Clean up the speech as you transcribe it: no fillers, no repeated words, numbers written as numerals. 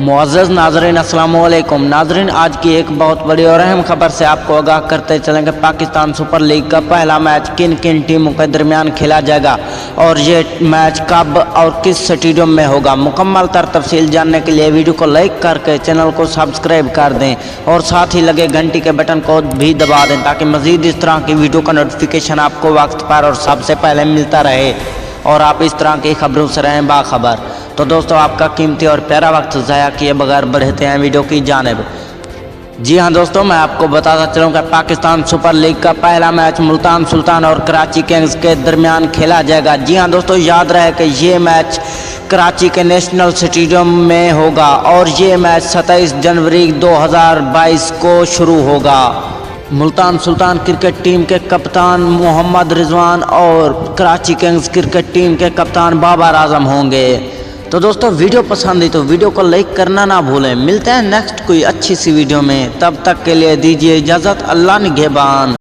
मुअज़्ज़ज़ नाज़रीन अस्सलाम वालेकुम। नाज़रीन, आज की एक बहुत बड़ी और अहम खबर से आपको आगाह करते चलेंगे। पाकिस्तान सुपर लीग का पहला मैच किन किन टीमों के दरमियान खेला जाएगा और ये मैच कब और किस स्टेडियम में होगा। मुकम्मल तर तफसील जानने के लिए वीडियो को लाइक करके चैनल को सब्सक्राइब कर दें और साथ ही लगे घंटी के बटन को भी दबा दें ताकि मज़ीद इस तरह की वीडियो का नोटिफिकेशन आपको वक्त पर और सबसे पहले मिलता रहे और आप इस तरह की खबरों से रहें बाखबर। तो दोस्तों, आपका कीमती और प्यारा वक्त ज़ाया किए बगैर बढ़ते हैं वीडियो की जानिब। जी हाँ दोस्तों, मैं आपको बताता चलूँ कि पाकिस्तान सुपर लीग का पहला मैच मुल्तान सुल्तान और कराची किंग्स के दरमियान खेला जाएगा। जी हाँ दोस्तों, याद रहे कि ये मैच कराची के नेशनल स्टेडियम में होगा और ये मैच 27 जनवरी 2022 को शुरू होगा। मुल्तान सुल्तान क्रिकेट टीम के कप्तान मोहम्मद रिजवान और कराची किंग्स क्रिकेट टीम के कप्तान बाबर आजम होंगे। तो दोस्तों, वीडियो पसंद है तो वीडियो को लाइक करना ना भूलें। मिलते हैं नेक्स्ट कोई अच्छी सी वीडियो में, तब तक के लिए दीजिए इजाज़त। अल्लाह निगहबान।